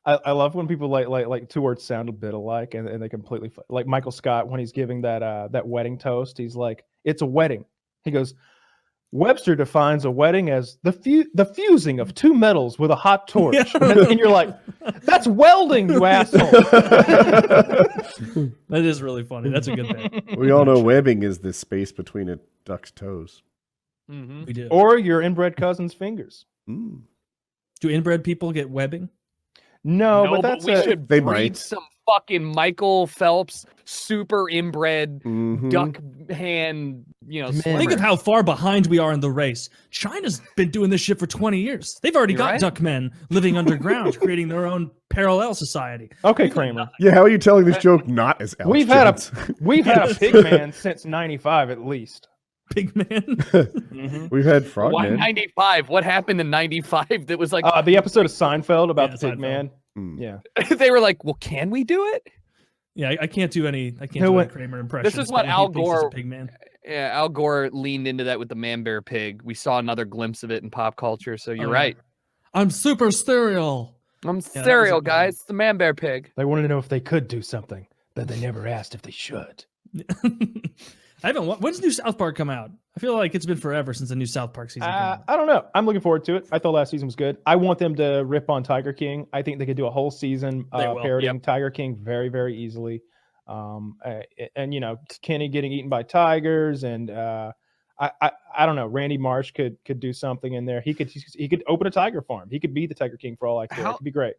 I love when people like two words sound a bit alike and they completely like Michael Scott when he's giving that wedding toast. He's like, "It's a wedding." He goes, "Webster defines a wedding as the fusing of two metals with a hot torch." Yeah. And you're like, "That's welding, you asshole." That is really funny. That's a good thing. We all know webbing is the space between a duck's toes. Mm-hmm. We do. Or your inbred cousin's fingers. Mm. Do inbred people get webbing? No, No, but that's we should They breed might. some fucking Michael Phelps super inbred Mhm. duck hand, Man. swimmer. Think of how far behind we are in the race. China's been doing this shit for 20 years. They've already You're got right. duck men living underground, creating their own parallel society. okay, Kramer. Yeah, how are you telling this joke not as Alex We've had Jones? We've had a pig man since '95 at least. Big man. We've had frog Why men. 95? What happened in 95 that was like, The episode of Seinfeld about Yeah, the pig Seinfeld. man. Mm. Yeah. they were like, well, can we do it? Yeah, I can't do any. I can't Who do any went- Kramer impressions. This is what but he Al thinks he's a Gore- Pig man. Yeah, Al Gore leaned into that with the man bear pig. We saw another glimpse of it in pop culture, so you're Oh, yeah. right. I'm super stereo. I'm that was a cereal, good guys. It's the man bear pig. They wanted to know if they could do something, but they never asked if they should. I haven't. When's new South Park come out? I feel like it's been forever since the new South Park season came out. I don't know. I'm looking forward to it. I thought last season was good. I want them to rip on Tiger King. I think they could do a whole season They will, parodying Tiger King very, very easily. And Kenny getting eaten by tigers, and I don't know. Randy Marsh could do something in there. He could open a tiger farm. He could be the Tiger King for all I care. It could be great.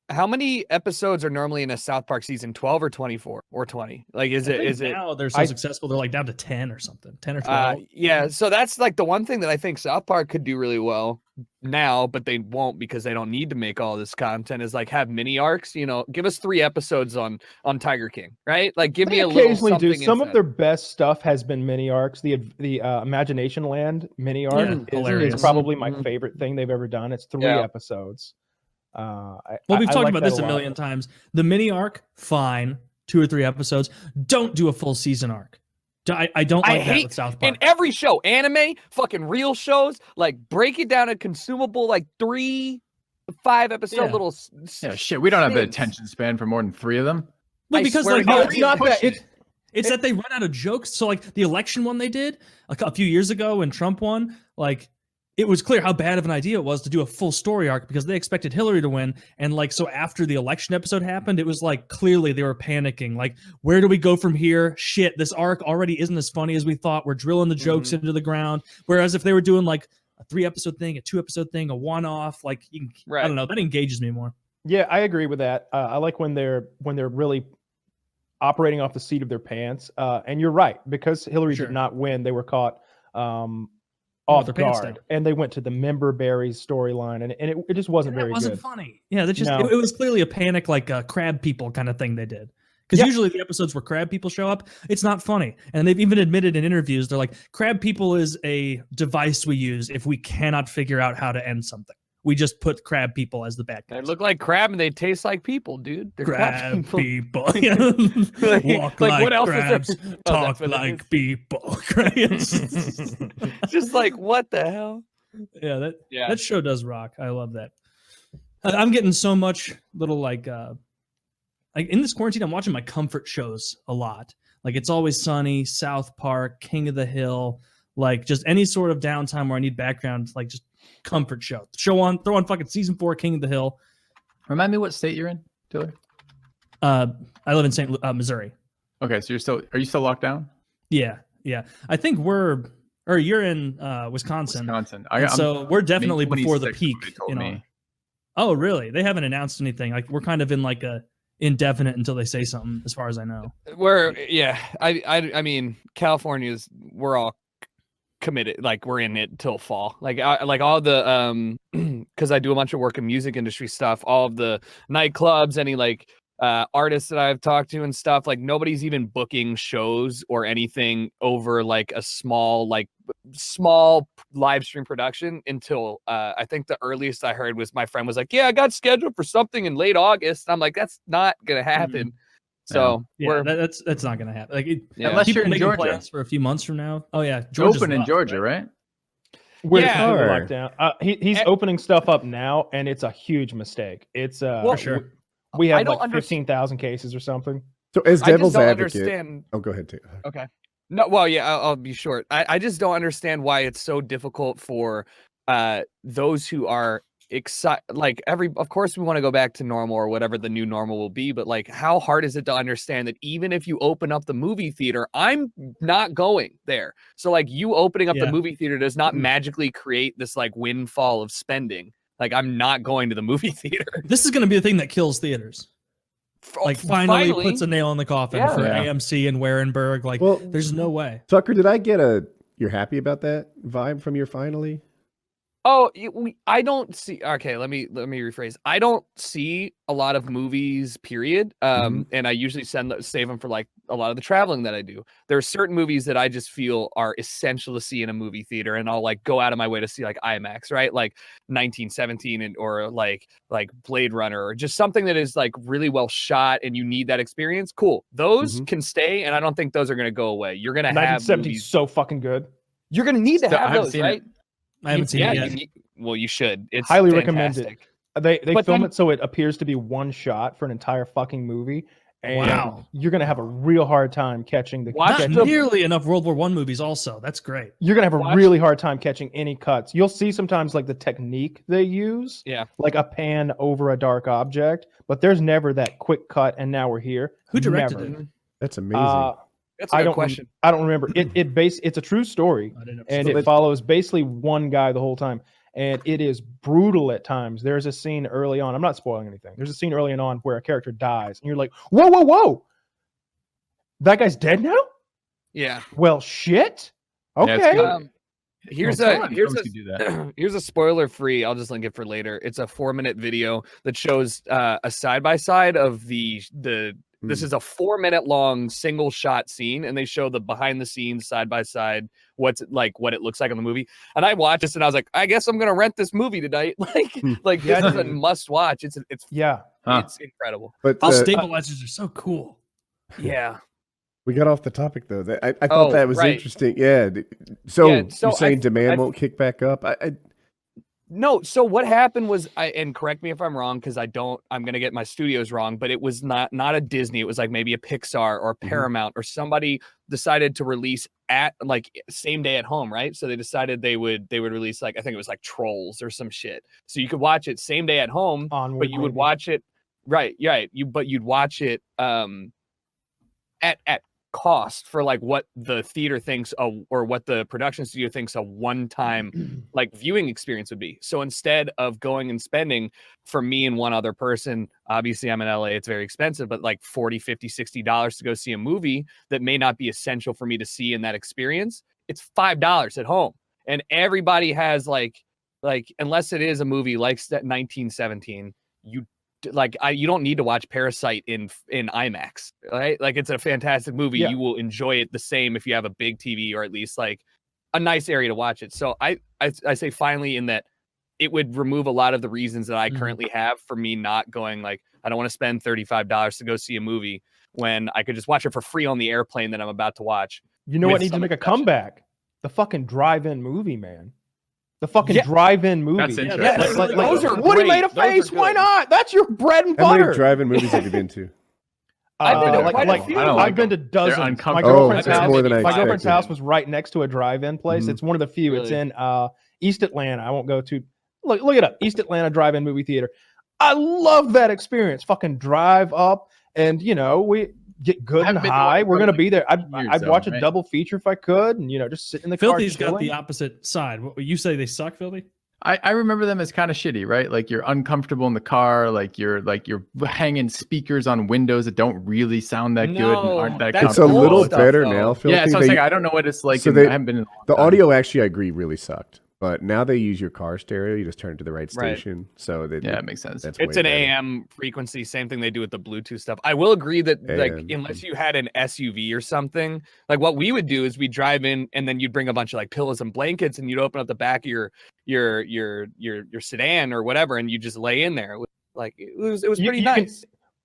How many episodes are normally in a South Park season? 12 or 24 or 20? Like, I think now they're so successful they're like down to 10 or something, 10 or 12. Yeah, so that's like the one thing that I think South Park could do really well now, but they won't because they don't need to make all this content, is like have mini arcs. Give us 3 episodes on Tiger King, right? Like give me a little occasionally do something. some of their best stuff has been mini arcs. The Imagination Land mini arc is probably my favorite thing they've ever done. It's 3 episodes. We've talked like about that this a lot. million times. The mini arc, fine, 2 or 3 episodes. Don't do a full season arc. I don't like that with South Park. In every show, anime, fucking real shows, like break it down to consumable, like 3-5 episode little. Yeah, shit. We don't have the stints. attention span for more than 3 of them. Well, I because swear like to God, It's not that. it's that they run out of jokes. So like the election one they did a few years ago when Trump won, like it was clear how bad of an idea it was to do a full story arc because they expected Hillary to win. And like, so after the election episode happened, it was like clearly they were panicking. Like, where do we go from here? Shit, this arc already isn't as funny as we thought. We're drilling the jokes into the ground. Whereas if they were doing like a 3-episode thing, a 2-episode thing, a one-off, like I don't know, that engages me more. Yeah, I agree with that. I like when they're really operating off the seat of their pants. And you're right, because Hillary did not win, they were caught off their pants guard, down. and they went to the member berries storyline, and it just wasn't very It wasn't good. funny. Yeah, that just No. it was clearly a panic, like crab people kind of thing they did. Because usually the episodes where crab people show up, it's not funny. And they've even admitted in interviews, they're like, crab people is a device we use if we cannot figure out how to end something. We just put crab people as the bad They guys. look like crab and they taste like people, dude. They're Crab people. Like, Walk like, like what else is there? crabs, Oh, talk that's what it like is. people. Just like, what the hell? Yeah, that show does rock. I love that. I'm getting so much little like in this quarantine, I'm watching my comfort shows a lot. Like It's Always Sunny, South Park, King of the Hill, like just any sort of downtime where I need background, like just comfort show. Throw on fucking season 4 King of the Hill. Remind me what state you're in, Taylor? I live in Missouri. Okay, so are you still locked down? Yeah. I think you're in Wisconsin. Wisconsin. So we're definitely May before the 26th, peak. they told You know. me. Oh, really? They haven't announced anything. Like we're kind of in like a indefinite until they say something, as far as I know. I mean, California's, we're all committed, like we're in it till fall. Like all the because I do a bunch of work in music industry stuff, all of the nightclubs, any like artists that I've talked to and stuff, like nobody's even booking shows or anything over like a small live stream production until I think the earliest I heard was my friend was like, yeah, I got scheduled for something in late August. And I'm like, that's not gonna happen. So that's not gonna happen. Like unless you're in making Georgia. plans for a few months from now. Oh yeah, Georgia's Open in rough, Georgia, right? We're Yeah. completely Sure. locked down. He's Eh, opening stuff up now, and it's a huge mistake. It's Well, For sure. we have I don't like understand. 15,000 cases or something. So as I just devil's don't advocate, understand. oh, go ahead, Taylor. Okay. No, well, yeah, I'll be short. I just don't understand why it's so difficult for those who are excited. Like of course, we want to go back to normal or whatever the new normal will be. But like, how hard is it to understand that even if you open up the movie theater, I'm not going there. So like, you opening up the Yeah. movie theater does not magically create this like windfall of spending. Like, I'm not going to the movie theater. This is going to be the thing that kills theaters. Like finally puts a nail in the coffin for Yeah. AMC and Warenberg. Like, Well, there's no way. Tucker, did I get a "you're happy about that" vibe from your finally? Oh, I don't see. Okay, let me rephrase. I don't see a lot of movies, period. And I usually save them for like a lot of the traveling that I do. There are certain movies that I just feel are essential to see in a movie theater, and I'll like go out of my way to see like IMAX, right? Like 1917 or like Blade Runner, or just something that is like really well shot, and you need that experience. Cool, those can stay, and I don't think those are going to go away. You're going to have 1970 movies. so fucking good. You're going to need to Still, I have haven't those, seen right? it. I haven't seen it yet. Well, you should. It's Highly recommend it. fantastic. They But film then- it so it appears to be one shot for an entire fucking movie, and Wow. you're gonna have a real hard time catching the. Watch Not the- nearly enough World War I movies. Also, that's great. You're gonna have a Watch- really hard time catching any cuts. You'll see sometimes like the technique they use, Yeah. like a pan over a dark object, but there's never that quick cut. And now we're here. Who directed Never. it? That's amazing. That's a I good don't. question. I don't remember. It's a true story, I didn't know. and So it that- follows basically one guy the whole time, and it is brutal at times. There's a scene early on. I'm not spoiling anything. There's a scene early on where a character dies, and you're like, whoa, whoa, whoa, that guy's dead now. Yeah. Well, shit. Yeah, it's Okay. good. Here's Well, a some here's films a can do that. here's a spoiler free. I'll just link it for later. It's a 4-minute video that shows a side by side of the. This is a 4-minute long single shot scene, and they show the behind the scenes side by side what it looks like in the movie. And I watched this, and I was like, I guess I'm gonna rent this movie tonight. Like Yeah, this is a dude. must watch. It's Yeah. Huh. it's incredible. But All stabilizers are so cool. Yeah. we got off the topic though. I thought Oh, that was right. interesting. Yeah. So, Yeah, so you're saying I- demand I- won't kick back up? No, so what happened was, and correct me if I'm wrong, because I'm gonna get my studios wrong, but it was not a Disney. It was like maybe a Pixar or Paramount or somebody decided to release at like same day at home, right? So they decided they would release like, I think it was like Trolls or some shit. So you could watch it same day at home, Onward, but you would maybe. watch it you'd watch it at cost for like what the theater thinks or what the production studio thinks a one-time like viewing experience would be. So instead of going and spending, for me and one other person, obviously I'm in LA, it's very expensive, but like $40, $50, $60 to go see a movie that may not be essential for me to see in that experience, it's $5 at home. And everybody has like unless it is a movie like 1917, you don't need to watch Parasite in IMAX, right? Like, it's a fantastic movie. Yeah. You will enjoy it the same if you have a big TV or at least like a nice area to watch it. So I say finally, in that it would remove a lot of the reasons that I currently have for me not going, like, I don't want to spend $35 to go see a movie when I could just watch it for free on the airplane that I'm about to watch. You know with what needs to some make a exception. comeback? The fucking drive-in movie, man. The fucking Yeah. drive-in movie. That's Yeah, interesting. that's- those are Woody great. made a Those are face. Why good. not? That's your bread and How butter. many drive-in movies have you been to? I've been to quite a few. I don't I've like been to them. dozens. My uncomfortable. girlfriend's Oh, that's house. more than I My girlfriend's expected. house was right next to a drive-in place. Mhm. It's one of the few. It's Really? in East Atlanta. I won't go to. Look it up. East Atlanta drive-in movie theater. I love that experience. Fucking drive up, and we get good and haven't been to high. one We're for gonna like be there. I'd years, watch though, a right? double feature if I could, and just sit in the Filthy's car. got the chilling. opposite side. What you say they suck, Filthy? I remember them as kind of shitty, right? Like, you're uncomfortable in the car, like you're hanging speakers on windows that don't really sound that good and No, aren't that that's It's a comfortable. little old stuff, better though. now, Phil. Yeah, so I was saying, I don't know what it's like. so I they- haven't been in a long The time. audio actually, I agree, really sucked. But now they use your car stereo. You just turn it to the right Right. station. So that Yeah, it makes sense. that's It's way an better. AM frequency, same thing they do with the Bluetooth stuff. I will agree that like AM. unless you had an SUV or something, like what we would do is we'd drive in and then you'd bring a bunch of like pillows and blankets and you'd open up the back of your sedan or whatever and you just lay in there. It was pretty You can- nice.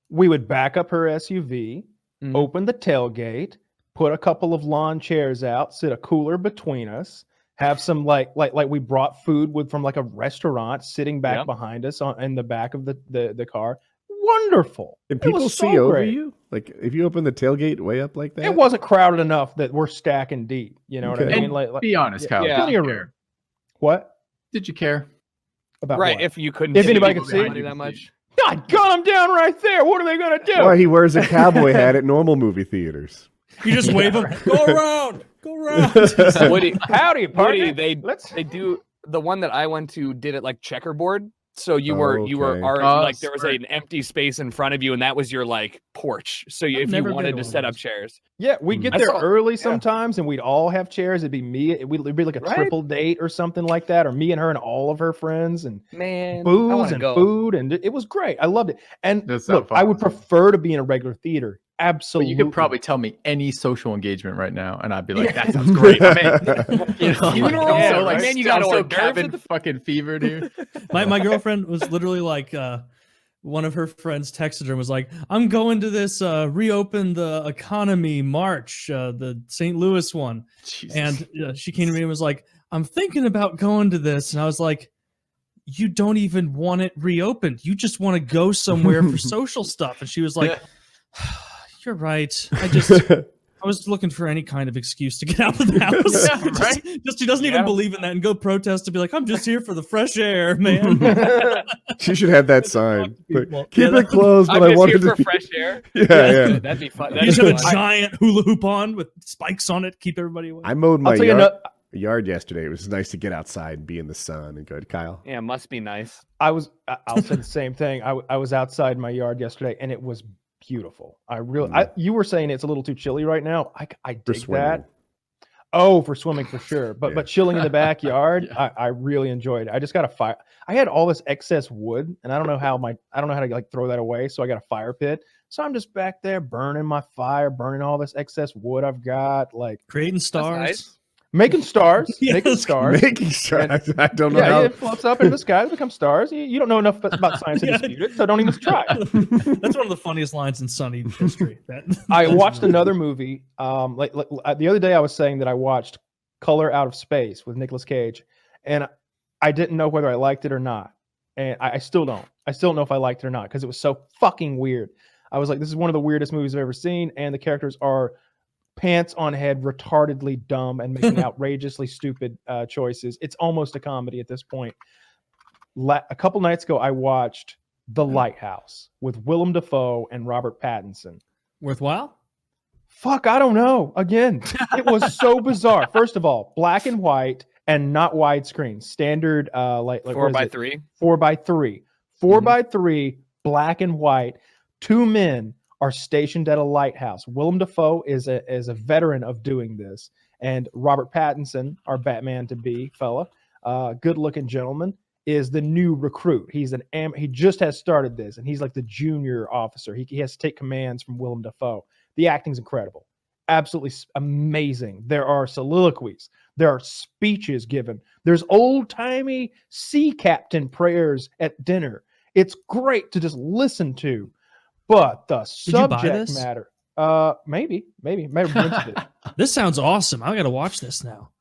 we would back up her SUV, Mhm. open the tailgate, put a couple of lawn chairs out, sit a cooler between us, Have some like we brought food from like a restaurant sitting back Yep. behind us in the back of the car. Wonderful. And It was people so see over great. you? Like if you open the tailgate way up like that? It wasn't crowded enough that we're stacking deep. You know what I Okay. mean? And Like be honest, Kyle. yeah. Did plenty you of care? room. What Did you care? about Right. what? If you couldn't, If see anybody people could see behind it, you you that could see much. God, gun him down right there. What are they gonna do? Why he wears a cowboy hat at normal movie theaters. You just wave them. Go around. Go around. Woody, Howdy, partner. Woody, Let's. they do the one that I went to did it like checkerboard. So you were Okay. already Oh, like there was smart. an empty space in front of you, and that was your like porch. So I've if you never been wanted to to one set of up those. chairs, Yeah, we get I there saw- early sometimes, and we'd all have chairs. It'd be me. It'd be like a Right. triple date or something like that, or me and her and all of her friends, and man, I booze want to and go. food, and it was great. I loved it. And That sounds look, I would fun. prefer to be in a regular theater. But Absolutely. you could probably tell me any social engagement right now, and I'd be like, "That sounds great." I'm in. You know, Funeral? I'm so, Yeah, like, man, you got I'm so hors d'oeuvres cabin at the- fucking fevered here. My girlfriend was literally like, one of her friends texted her and was like, I'm going to this reopen the economy march, the St. Louis one. Jesus. And she came to me and was like, I'm thinking about going to this. And I was like, you don't even want it reopened. You just want to go somewhere for social stuff. And she was like, you're right. I was looking for any kind of excuse to get out of the house. Yeah, right? Just she doesn't Yeah. even believe in that and go protest to be like, I'm just here for the fresh air, man. She should have that sign. Like, People. keep Yeah, it closed, I'm but I just here wanted to for be. fresh air. Yeah, yeah. That'd be fun. You That'd just be have a fun. giant hula hoop on with spikes on it, keep everybody away. I mowed my I'll tell you yard yesterday. It was nice to get outside and be in the sun. And good, Kyle. Yeah, must be nice. I'll say the same thing. I was outside my yard yesterday, and it was beautiful. You were saying it's a little too chilly right now. I For dig swimming. that. Oh, for swimming for sure. But Yeah. but chilling in the backyard, Yeah. I really enjoyed it. I just got a fire. I had all this excess wood, and I don't know how to like throw that away. So I got a fire pit. So I'm just back there burning my fire, burning all this excess wood I've got, like Creating That's stars. nice. making stars, making Yes. stars. Making sure. I don't know Yeah, how. it floats up into the sky, become stars. You don't know enough about science to Yeah. dispute it, so don't even try. That's one of the funniest lines in Sunny history. I watched another movie. The other day, I was saying that I watched Color Out of Space with Nicolas Cage, and I didn't know whether I liked it or not, and I still don't. I still don't know if I liked it or not because it was so fucking weird. I was like, this is one of the weirdest movies I've ever seen, and the characters are pants on head, retardedly dumb, and making outrageously stupid choices. It's almost a comedy at this point. A couple nights ago, I watched The Lighthouse with Willem Dafoe and Robert Pattinson. Worthwhile? Fuck, I don't know. Again, it was so bizarre. First of all, black and white and not widescreen. Standard, like 4x3. 4x3. 4x3, black and white. Two men are stationed at a lighthouse. Willem Dafoe is a veteran of doing this, and Robert Pattinson, our Batman to be fella, good-looking gentleman, is the new recruit. He just has started this, and he's like the junior officer. He has to take commands from Willem Dafoe. The acting's incredible, absolutely amazing. There are soliloquies, there are speeches given. There's old-timey sea captain prayers at dinner. It's great to just listen to. But the Did you buy subject this? matter, maybe rented it. This sounds awesome. I got to watch this now.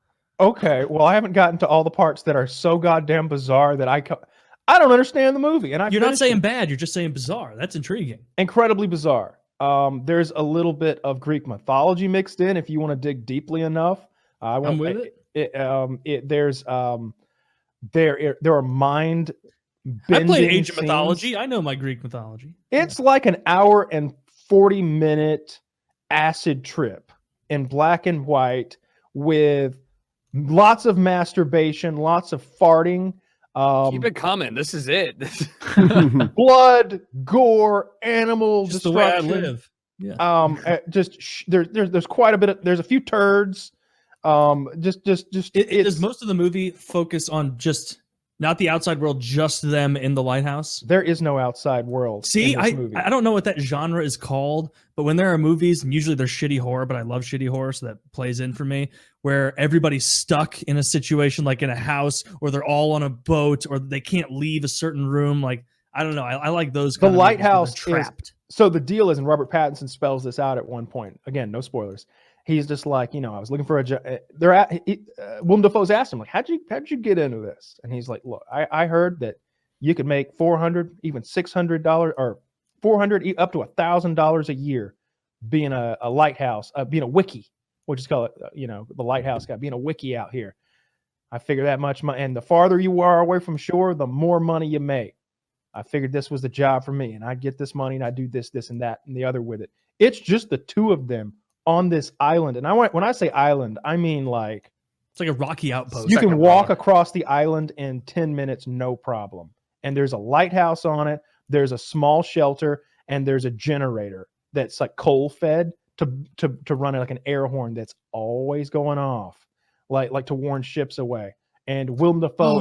Okay, well, I haven't gotten to all the parts that are so goddamn bizarre that I don't understand the movie. And You're not finished saying it. bad. You're just saying bizarre. That's intriguing. Incredibly bizarre. There's a little bit of Greek mythology mixed in if you want to dig deeply enough. I'm with it. There are mind. I played bending Age of scenes. Mythology. I know my Greek mythology. It's like an hour and 40-minute acid trip in black and white with lots of masturbation, lots of farting, Keep it coming. This is it. blood, gore, animal Just the way I destruction. live. Yeah. There's quite a bit of, there's a few turds. Does most of the movie focus on just not the outside world, just them in the lighthouse? There is no outside world. See, in this movie. I don't know what that genre is called, but when there are movies, and usually they're shitty horror, but I love shitty horror, so that plays in for me, where everybody's stuck in a situation like in a house, or they're all on a boat, or they can't leave a certain room. Like, I don't know. I like those. The Kind of movies where they're Lighthouse is- trapped. So the deal is, and Robert Pattinson spells this out at one point. Again, no spoilers. He's just like, I was looking for a job. Willem Dafoe's asked him, like, how'd you get into this? And he's like, look, I heard that you could make $400, even $600, or $400 up to $1,000 a year being a lighthouse, being a wiki, which is called, the lighthouse guy, being a wiki out here. I figure that much money, and the farther you are away from shore, the more money you make. I figured this was the job for me, and I get this money, and I do this, and that, and the other with it. It's just the two of them on this island, and when I say island, I mean like it's like a rocky outpost. You can walk across the island in 10 minutes, no problem. And there's a lighthouse on it. There's a small shelter, and there's a generator that's like coal fed to run like an air horn that's always going off, like to warn ships away. And Willem Dafoe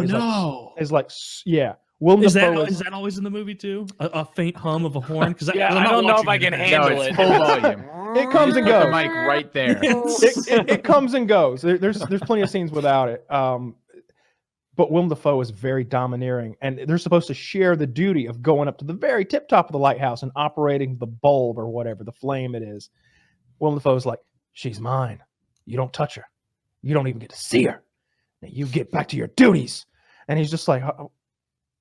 is like, yeah. Is that always in the movie too? A faint hum of a horn? Because I don't know if I can handle it. Full volume. It comes and goes. The mic right there. It comes and goes. There's plenty of scenes without it. But Willem Dafoe is very domineering, and they're supposed to share the duty of going up to the very tip top of the lighthouse and operating the bulb or whatever, the flame it is. Willem Dafoe's like, she's mine. You don't touch her. You don't even get to see her. Now you get back to your duties. And he's just like,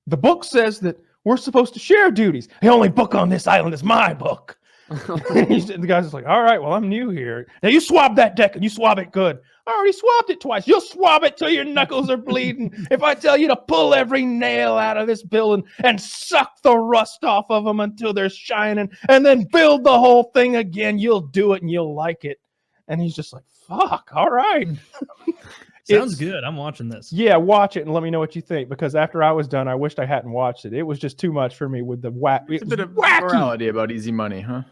the book says that we're supposed to share duties. The only book on this island is my book. And the guy's just like, all right, well, I'm new here. Now you swab that deck, and you swab it good. I already swabbed it twice. You'll swab it till your knuckles are bleeding. If I tell you to pull every nail out of this building and suck the rust off of them until they're shining, and then build the whole thing again, you'll do it and you'll like it. And he's just like, fuck, all right. Sounds good. I'm watching this. Yeah, watch it and let me know what you think, because after I was done, I wished I hadn't watched it. It was just too much for me with the whack. It's a bit of morality about easy money, huh?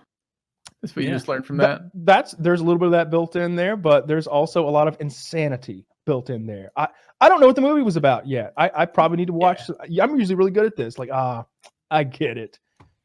That's what you just learned from that. There's a little bit of that built in there, but there's also a lot of insanity built in there. I don't know what the movie was about yet. I probably need to watch. Yeah. I'm usually really good at this. Like, I get it.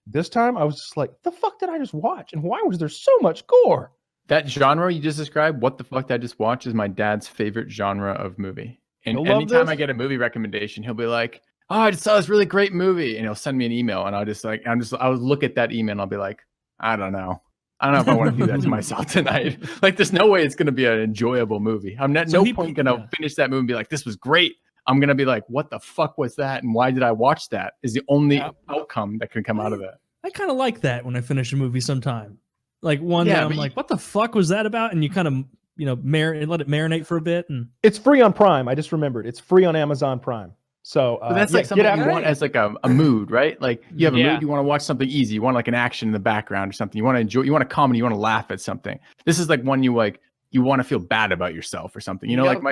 This time I was just like, the fuck did I just watch? And why was there so much gore? That genre you just described, what the fuck did I just watch, is my dad's favorite genre of movie. And anytime I get a movie recommendation, he'll be like, oh, I just saw this really great movie. And he'll send me an email, and I'll look at that email and I'll be like, I don't know if I want to do that to myself tonight. Like, there's no way it's going to be an enjoyable movie. I'm at no point going to finish that movie and be like, this was great. I'm going to be like, what the fuck was that? And why did I watch that? Is the only outcome that can come out of that. I kind of like that when I finish a movie sometime. Like one that I'm like, what the fuck was that about? And you kind of, let it marinate for a bit. And it's free on Prime. I just remembered. It's free on Amazon Prime. So but that's like something you want as like a mood, right? Like you have a mood, you want to watch something easy, you want like an action in the background or something. You want to enjoy, you want a comedy, you want to laugh at something. This is like one you want to feel bad about yourself or something. Like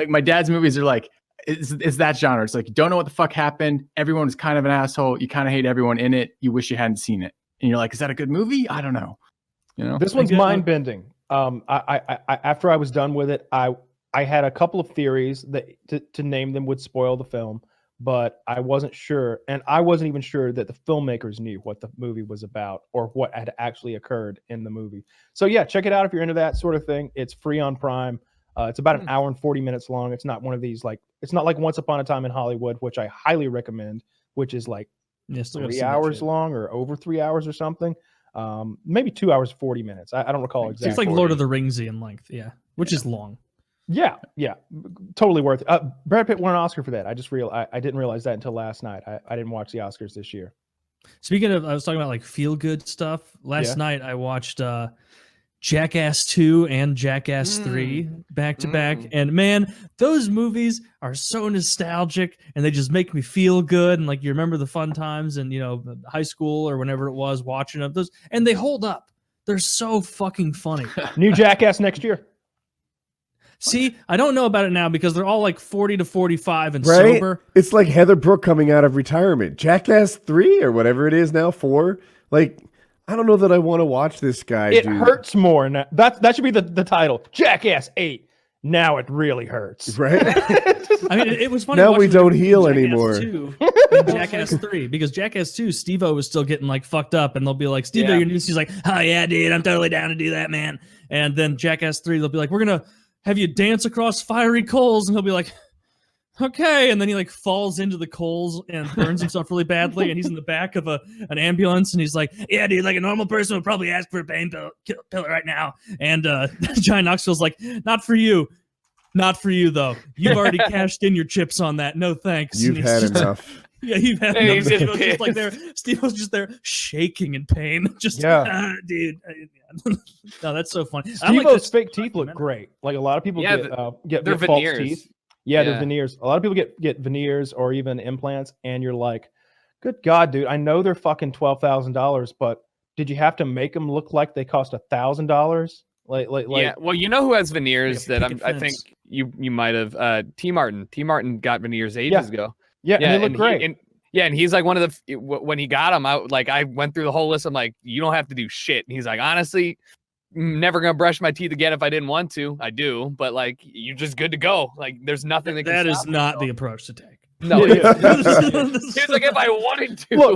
my dad's movies are like, it's that genre. It's like, you don't know what the fuck happened. Everyone is kind of an asshole. You kind of hate everyone in it. You wish you hadn't seen it. And you're like, is that a good movie? I don't know. This one's mind bending. I after I was done with it, I had a couple of theories that to name them would spoil the film, but I wasn't sure, and I wasn't even sure that the filmmakers knew what the movie was about or what had actually occurred in the movie. So yeah, check it out if you're into that sort of thing. It's free on Prime. It's about an hour and 40 minutes long. It's not one of these it's not like Once Upon a Time in Hollywood, which I highly recommend, which is like 3 hours long or over 3 hours or something. Maybe 2 hours 40 minutes. I don't recall exactly. It's like Lord of the Ringsy in length, which is long. Yeah, totally worth it. Brad Pitt won an Oscar for that. I just I didn't realize that until last night. I didn't watch the Oscars this year. Speaking of, I was talking about like feel good stuff. Last night I watched Jackass 2 and Jackass 3 back to back, and man, those movies are so nostalgic, and they just make me feel good. And like, you remember the fun times and high school or whenever it was watching of those, and they hold up. They're so fucking funny. New Jackass next year. See, I don't know about it now because they're all like 40 to 45 and sober. It's like Heather Brooke coming out of retirement. Jackass 3 or whatever it is now, 4. Like, I don't know that I want to watch this guy. It hurts more. Now. That should be the title. Jackass 8. Now it really hurts. Right? I mean, it was funny. Now we don't heal anymore. 2 and Jackass 3, because Jackass 2, Steve-O was still getting like fucked up, and they'll be like, Steve-O, you're new. He's like, oh yeah, dude, I'm totally down to do that, man. And then Jackass 3, they'll be like, we're gonna have you dance across fiery coals, and he'll be like, okay, and then he like falls into the coals and burns himself really badly, and he's in the back of an ambulance, and he's like, yeah, dude, like a normal person would probably ask for a pain pill right now. And Johnny Knoxville's like, not for you though. You've already cashed in your chips on that. No thanks. You've had enough. Yeah, you've had Hey, enough. he's Steve was just just like there. Steve was just there shaking in pain. Just dude. No, that's so funny. Steve-O's fake teeth look great. Like a lot of people get they're false veneers. teeth. Yeah, they're veneers. A lot of people get veneers or even implants, and you're like, good God, dude, I know they're fucking $12,000, but did you have to make them look like they cost $1,000? Like, yeah. Well, you know who has veneers that I think fence. you might have. T. Martin. T. Martin got veneers ages ago. Yeah, and they look great. And he's like one of the when he got them, I went through the whole list. I'm like, you don't have to do shit. And he's like, honestly, never gonna brush my teeth again if I didn't want to. I do, but like, you're just good to go. Like, there's nothing that is not the approach to take. No, he was like, if I wanted to.